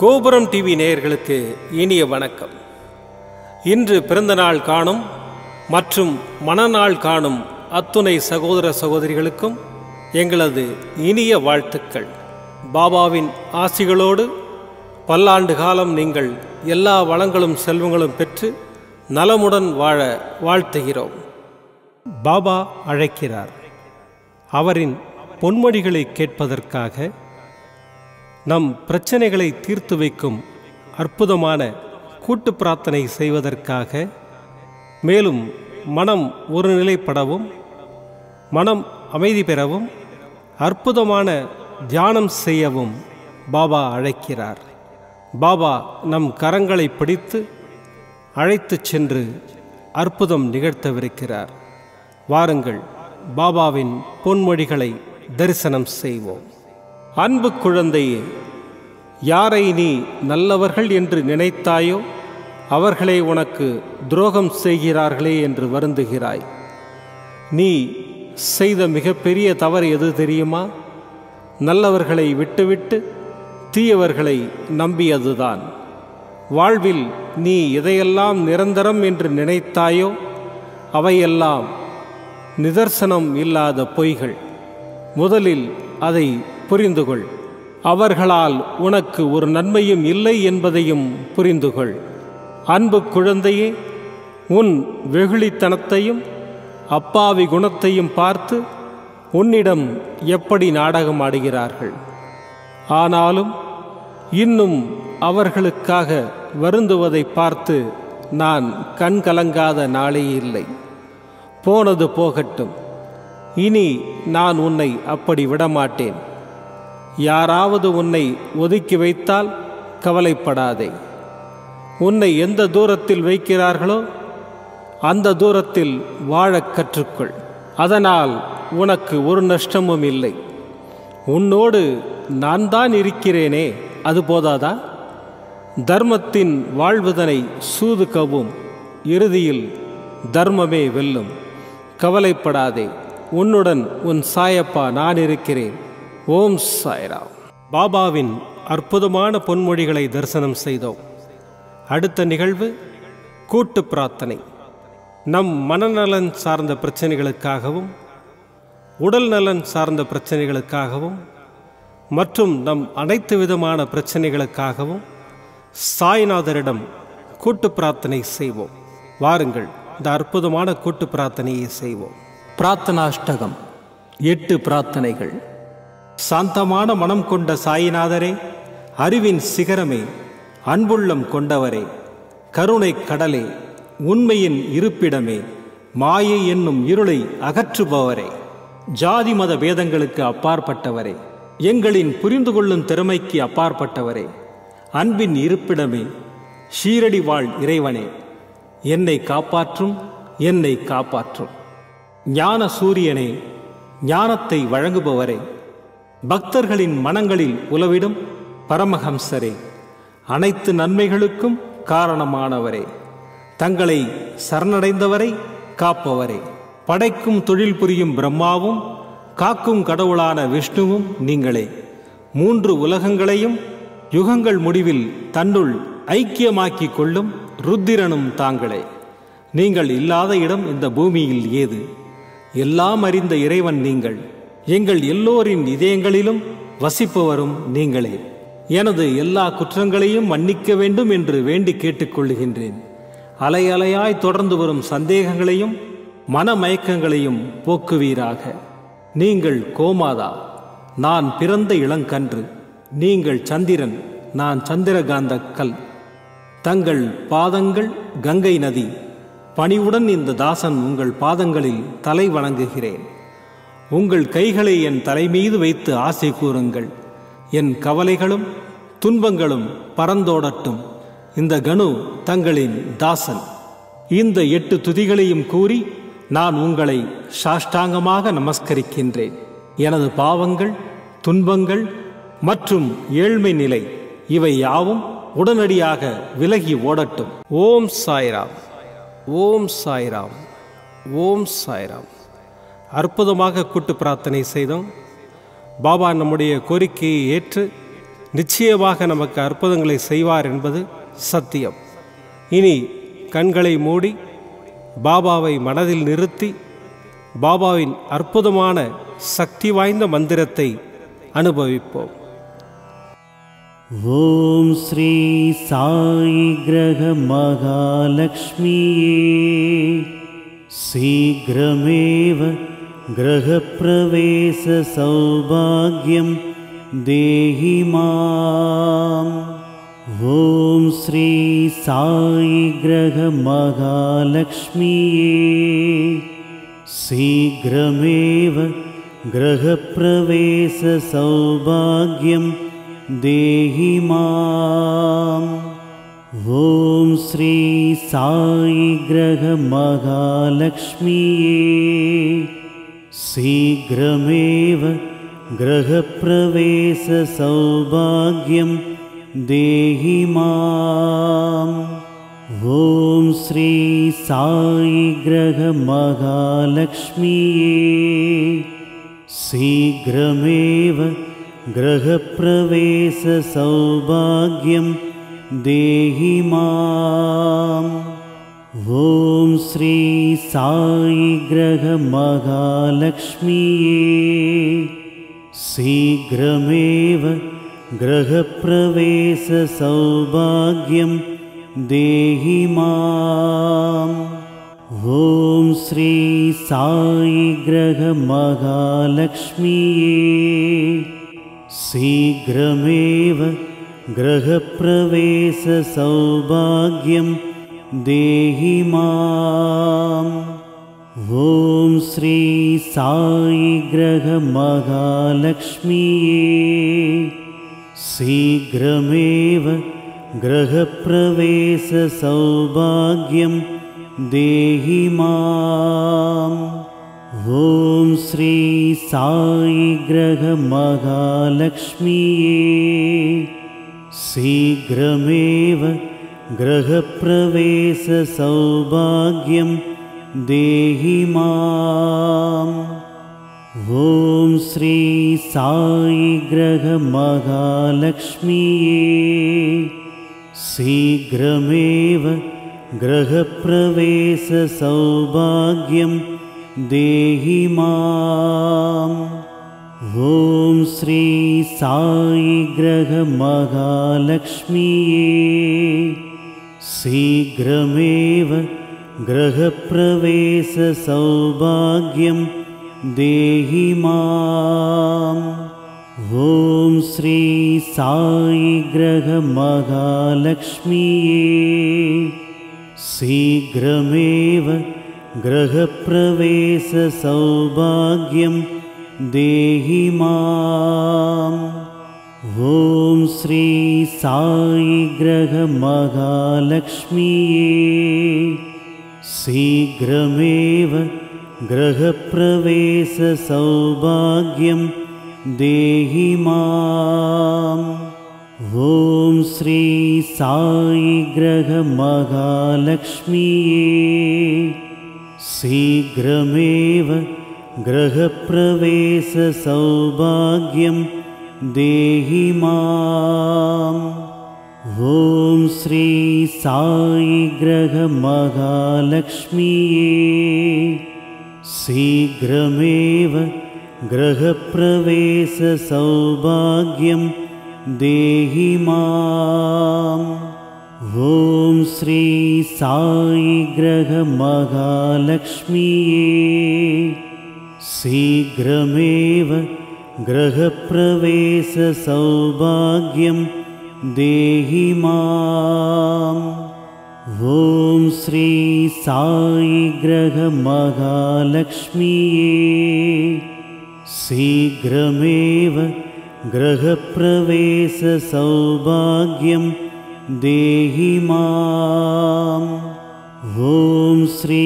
கோபுரம் டிவி நேயர்களுக்கு இனிய வணக்கம். இன்று பிறந்தநாள் காணும் மற்றும் மணநாள் காணும் அத்துணை சகோதர சகோதரிகளுக்கும் எங்களது இனிய வாழ்த்துக்கள். பாபாவின் ஆசிகளோடு பல்லாண்டு காலம் நீங்கள் எல்லா வளங்களும் செல்வங்களும் பெற்று நலமுடன் வாழ வாழ்த்துகிறோம். பாபா அழைக்கிறார். அவரின் பொன்மொழிகளை கேட்பதற்காக, நம் பிரச்சனைகளை தீர்த்து வைக்கும் அற்புதமான கூட்டு பிரார்த்தனை செய்வதற்காக, மேலும் மனம் ஒருநிலைப்படவும் மனம் அமைதி பெறவும் அற்புதமான தியானம் செய்யவும் பாபா அழைக்கிறார். பாபா நம் கரங்களை பிடித்து அழைத்துச் சென்று அற்புதம் நிகழ்த்தவிருக்கிறார். வாருங்கள், பாபாவின் பொன்மொழிகளை தரிசனம் செய்வோம். அன்பு குழந்தையே, யாரை நீ நல்லவர்கள் என்று நினைத்தாயோ அவர்களே உனக்கு துரோகம் செய்கிறார்களே என்று வருந்துகிறாய். நீ செய்த மிகப்பெரிய தவறு எது தெரியுமா? நல்லவர்களை விட்டுவிட்டு தீயவர்களை நம்பியதுதான். வாழ்வில் நீ எதையெல்லாம் நிரந்தரம் என்று நினைத்தாயோ அவையெல்லாம் நிதர்சனம் இல்லாத பொய்கள். முதலில் அதை புரிந்துகொள். அவர்களால் உனக்கு ஒரு நன்மையும் இல்லை என்பதையும் புரிந்துகொள். அன்பு குழந்தையே, உன் வெகுளித்தனத்தையும் அப்பாவி குணத்தையும் பார்த்து உன்னிடம் எப்படி நாடகம் ஆடுகிறார்கள். ஆனாலும் இன்னும் அவர்களுக்காக வருந்துவதை பார்த்து நான் கண் கலங்காத நாளே இல்லை. போனது போகட்டும். இனி நான் உன்னை அப்படி விடமாட்டேன். யாராவது உன்னை ஒதுக்கி வைத்தால் கவலைப்படாதே. உன்னை எந்த தூரத்தில் வைக்கிறார்களோ அந்த தூரத்தில் வாழக் கற்றுக்கொள். அதனால் உனக்கு ஒரு நஷ்டமும் இல்லை. உன்னோடு நான் தான் இருக்கிறேனே, அது போதாதா? தர்மத்தின் வாழ்வதனை சூது கவும், இறுதியில் தர்மமே வெல்லும். கவலைப்படாதே, உன்னுடன் உன் சாயப்பா நான் இருக்கிறேன். ஓம் சாய்ராம். பாபாவின் அற்புதமான பொன்மொழிகளை தரிசனம் செய்தோம். அடுத்த நிகழ்வு கூட்டு பிரார்த்தனை. நம் மனநலன் சார்ந்த பிரச்சனைகளுக்காகவும் உடல் நலன் சார்ந்த பிரச்சனைகளுக்காகவும் மற்றும் நம் அனைத்து விதமான பிரச்சனைகளுக்காகவும் சாய்நாதரிடம் கூட்டு பிரார்த்தனை செய்வோம். வாருங்கள், இந்த அற்புதமான கூட்டு பிரார்த்தனையை செய்வோம். பிரார்த்தனாஷ்டகம். 8 பிரார்த்தனைகள். சாந்தமான மனம் கொண்ட சாயிநாதரே, அறிவின் சிகரமே, அன்புள்ளம் கொண்டவரே, கருணை கடலே, உண்மையின் இருப்பிடமே, மாயை என்னும் இருளை அகற்றுபவரே, ஜாதி மத பேதங்களுக்கு அப்பாற்பட்டவரே, எங்களின் புரிந்து கொள்ளும் திறமைக்கு அப்பாற்பட்டவரே, அன்பின் இருப்பிடமே, ஷீரடி வாழ் இறைவனே, என்னை காப்பாற்றும், என்னை காப்பாற்றும். ஞான சூரியனே, ஞானத்தை வழங்குபவரே, பக்தர்களின் மனங்களில் உலவிடும் பரமஹம்சரே, அனைத்து நன்மைகளுக்கும் காரணமானவரே, தங்களை சரணடைந்தவரை காப்பவரே, படைக்கும் தொழில் புரியும் பிரம்மாவும் காக்கும் கடவுளான விஷ்ணுவும் நீங்களே. 3 உலகங்களையும் யுகங்கள் முடிவில் தன்னுள் ஐக்கியமாக்கிக் கொள்ளும் ருத்திரனும் தாங்களே. நீங்கள் இல்லாத இடம் இந்த பூமியில் ஏது? எல்லாம் அறிந்த இறைவன் நீங்கள். எங்கள் எல்லோரின் இதயங்களிலும் வசிப்பவரும் நீங்களே. எனது எல்லா குற்றங்களையும் மன்னிக்க வேண்டும் என்று வேண்டி கேட்டுக்கொள்ளுகின்றேன். அலை அலையாய் தொடர்ந்து வரும் சந்தேகங்களையும் மனமயக்கங்களையும் போக்குவீராக. நீங்கள் கோமாதா, நான் பிறந்த இளங்கன்று. நீங்கள் சந்திரன், நான் சந்திரகாந்த கல். தங்கள் பாதங்கள் கங்கை நதி. பணிவுடன் இந்த தாசன் உங்கள் பாதங்களில் தலை வணங்குகிறேன். உங்கள் கைகளை என் தலைமீது வைத்து ஆசை கூறுங்கள். என் கவலைகளும் துன்பங்களும் பறந்தோடட்டும். இந்த கணு தங்களின் தாசன். இந்த 8 துதிகளையும் கூறி நான் உங்களை சாஷ்டாங்கமாக நமஸ்கரிக்கின்றேன். எனது பாவங்கள், துன்பங்கள் மற்றும் ஏழ்மை நிலை இவை யாவும் உடனடியாக விலகி ஓடட்டும். ஓம் சாய்ராம். ஓம் சாய்ராம். ஓம் சாய்ராம். அற்புதமாக கூட்டு பிரார்த்தனை செய்தோம். பாபா நம்முடைய கோரிக்கையை ஏற்று நிச்சயமாக நமக்கு அற்புதங்களை செய்வார் என்பது சத்தியம். இனி கண்களை மூடி பாபாவை மனதில் நிறுத்தி பாபாவின் அற்புதமான சக்தி வாய்ந்த மந்திரத்தை அனுபவிப்போம். ஓம் ஸ்ரீ சாயி கிரக மகாலக்ஷ்மியே சீக்கிரமேவ கிரக பிரவேச சௌபாக்யம் தேஹி மாம். ஓம் ஸ்ரீ சாயி கிரக மகாலக்ஷ்மியே சீக்கிரமேவ கிரக பிரவேச சௌபாக்யம் தேஹி மாம். ஓம் ஸ்ரீ சாயி கிரக மகாலக்ஷ்மியே சீக்கிரமேவ கிரக பிரவேச சௌபாக்யம் தேஹி மாம். ஓம் ஸ்ரீ சாயி கிரக மகாலக்ஷ்மியே சீக்கிரமேவ கிரக பிரவேச சௌபாக்யம் தேஹி மாம். ஓம் ஸ்ரீ சாயி கிரக மகாலக்ஷ்மியே சீக்கிரமேவ கிரக பிரவேச சௌபாக்யம் தேஹி மாம். ஓம் ஸ்ரீ சாயி கிரக மகாலக்ஷ்மியே சீக்கிரமேவ கிரக பிரவேச சௌபாக்யம் தேஹி மாம். ஓம் ஸ்ரீ சாயி கிரக மகாலக்ஷ்மியே சீக்கிரமேவ கிரக பிரவேச சௌபாக்யம் தேஹி மாம். ஓம் ஸ்ரீ சாயி கிரக மகாலக்ஷ்மியே சீக்கிரமேவ கிரக பிரவேச சௌபாக்யம் தேஹி மாம். ஓம் ஸ்ரீ சாயி கிரக மகாலக்ஷ்மியே சீக்கிரமேவ கிரக பிரவேச சௌபாக்யம் தேஹி மாம். ஓம் ஸ்ரீ சாயி கிரக மகாலக்ஷ்மியே சீக்கிரமேவ கிரக பிரவேச சௌபாக்யம் தேஹி மாம். ஓம் ஸ்ரீ சாயி கிரக மகாலக்ஷ்மியே சீக்கிரமேவ கிரக பிரவேச சௌபாக்யம் தேஹி மாம். ஓம் ஸ்ரீ சாயி கிரக மகாலக்ஷ்மியே சீக்கிரமேவ கிரக பிரவேச சௌபாக்யம் தேஹி மாம். ஓம் ஸ்ரீ சாயி கிரக மகாலக்ஷ்மியே சீக்கிரமேவ கிரக பிரவேச சௌபாக்யம் தேஹி மாம். ஓம் ஸ்ரீ சாயி கிரக மகாலக்ஷ்மியே சீக்கிரமேவ கிரக பிரவேச சௌபாக்யம் தேஹி மாம். ஓம் ஸ்ரீ சாயி கிரக மகாலக்ஷ்மியே சீக்கிரமேவ கிரக பிரவேச சௌபாக்யம் தேஹி மாம். ஓம் ஸ்ரீ சாயி கிரக மகாலக்ஷ்மியே சீக்கிரமேவ கிரக பிரவேச சௌபாக்யம் தேஹி மாம். ஓம் ஸ்ரீ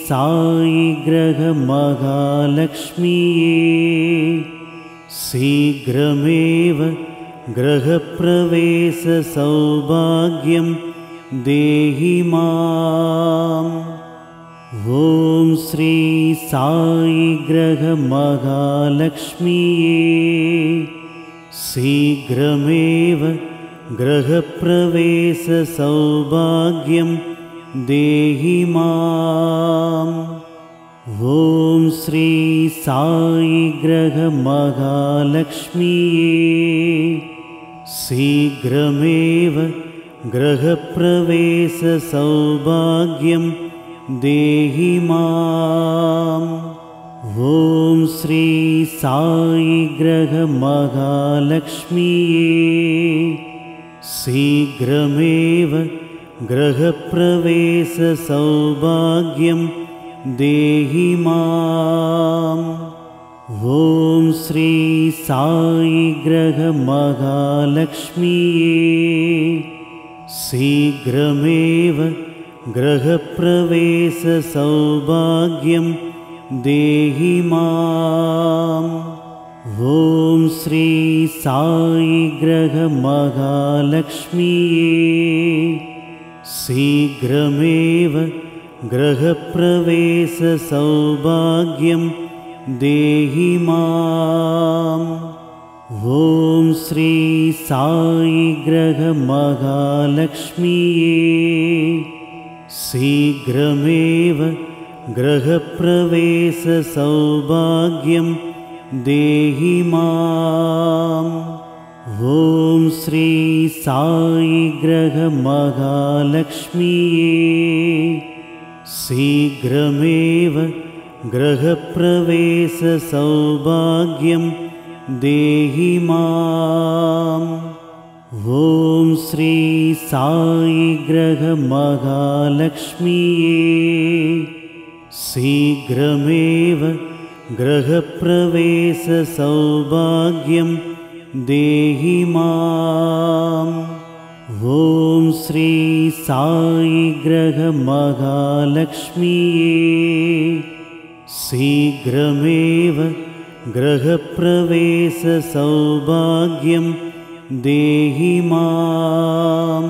சாயி கிரக மகாலக்ஷ்மியே சீக்கிரமேவ கிரக பிரவேச சௌபாக்யம் தேஹி மாம். ஓம் ஸ்ரீ சாயி கிரக மகாலக்ஷ்மியே शीघ्रमेव गृहप्रवेशसौभाग्यं देहि माम्। ॐ श्री साई ग्रह महालक्ष्मीये शीघ्रमेव गृहप्रवेशसौभाग्यं देहि माम्। ॐ श्री साई ग्रह महालक्ष्मीये शीघ्रमेव गृहप्रवेशसौभाग्यं देहि माम्। ॐ श्री साई ग्रह महालक्ष्मीये शीघ्रमेव गृहप्रवेशसौभाग्यं देहि माम्। ॐ श्री साई ग्रह महालक्ष्मीये शीघ्रमेव गृहप्रवेशसौभाग्यं देहि माम्। ॐ श्री साई ग्रह महालक्ष्मीये शीघ्रमेव गृहप्रवेशसौभाग्यं देहि माम्। ॐ श्री साई ग्रह महालक्ष्मीये शीघ्रमेव गृहप्रवेशसौभाग्यं देहि माम्। ॐ श्री साई ग्रह महालक्ष्मीये शीघ्रमेव गृहप्रवेशसौभाग्यं देहि माम्। ॐ श्री साई ग्रह महालक्ष्मीये शीघ्रमेव गृहप्रवेशसौभाग्यं देहि माम्।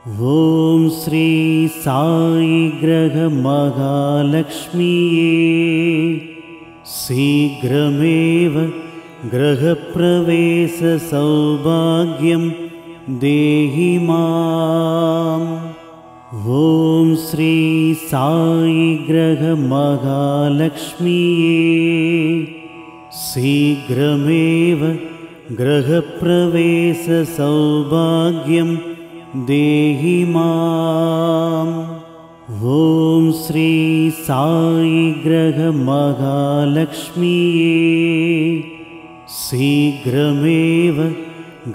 ॐ श्री साई ग्रह महालक्ष्मीये शीघ्रमेव गृहप्रवेशसौभाग्यं देहि माम्। ॐ श्री साई ग्रह महालक्ष्मीये शीघ्रमेव गृहप्रवेशसौभाग्यं देहि माम्। ॐ श्री साई ग्रह महालक्ष्मीये शीघ्रमेव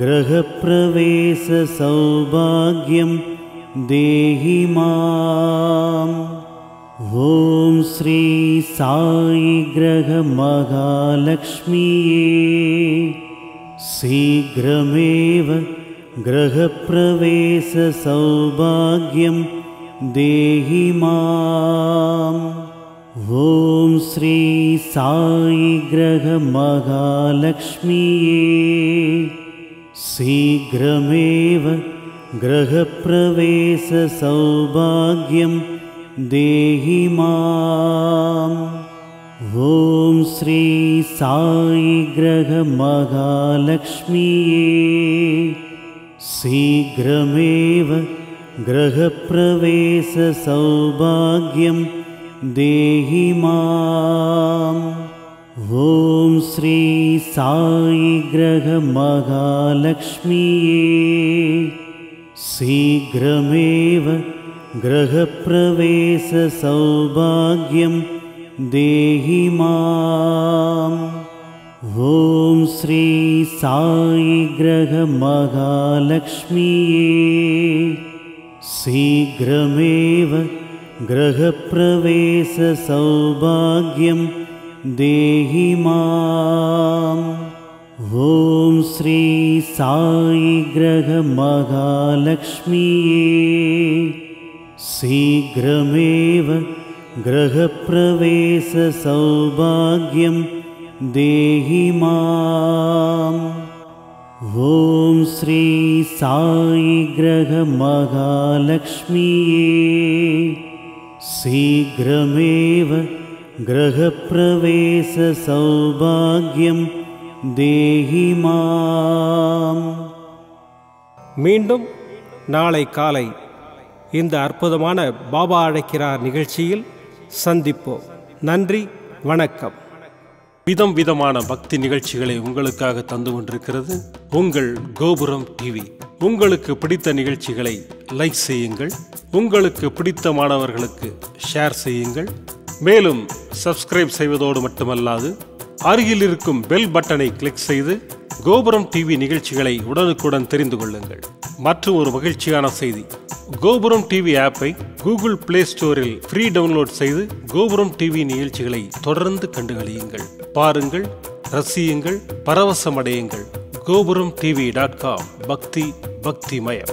गृहप्रवेशसौभाग्यं देहि माम्। ॐ श्री साई ग्रह महालक्ष्मीये शीघ्रमेव गृहप्रवेशसौभाग्यं देहि माम्। ॐ श्री साई ग्रह महालक्ष्मीये शीघ्रमेव गृहप्रवेशसौभाग्यं देहि माम्। ॐ श्री साई ग्रह महालक्ष्मीये शीघ्रमेव गृहप्रवेशसौभाग्यं देहि माम्। ॐ श्री साई ग्रह महालक्ष्मीये शीघ्रमेव गृहप्रवेशसौभाग्यं देहि माम्। ॐ श्री साई ग्रह महालक्ष्मीये शीघ्रमेव गृहप्रवेशसौभाग्यं देहि माम्। ॐ श्री साई ग्रह महालक्ष्मीये शीघ्रमेव गृहप्रवेशसौभाग्यं देहि माम्। ॐ श्री साई ग्रह महालक्ष्मीये शीघ्रमेव गृहप्रवेशसौभाग्यं देहि माम्। மீண்டும் நாளை காலை இந்த அற்புதமான பாபா அழைக்கிறார் நிகழ்ச்சியில் சந்திப்போம். நன்றி, வணக்கம். விதம் விதமான பக்தி நிகழ்ச்சிகளை உங்களுக்காக தந்து கொண்டிருக்கிறது உங்கள் கோபுரம் டிவி. உங்களுக்கு பிடித்த நிகழ்ச்சிகளை லைக் செய்யுங்கள், உங்களுக்கு பிடித்த மாணவர்களுக்கு ஷேர் செய்யுங்கள். மேலும் சப்ஸ்கிரைப் செய்வதோடு மட்டுமல்லாது அருகில் இருக்கும் பெல் பட்டனை கிளிக் செய்து கோபுரம் டிவி நிகழ்ச்சிகளை உடனுக்குடன் தெரிந்து கொள்ளுங்கள். மற்றும் ஒரு மகிழ்ச்சியான செய்தி, கோபுரம் டிவி ஆப்பை கூகுள் பிளே ஸ்டோரில் ஃப்ரீ டவுன்லோட் செய்து கோபுரம் டிவி நிகழ்ச்சிகளை தொடர்ந்து கண்டுகளியுங்கள், பாருங்கள், ரசியுங்கள், பரவசமடையுங்கள். gopuramtv.com. பக்தி பக்திமயம்.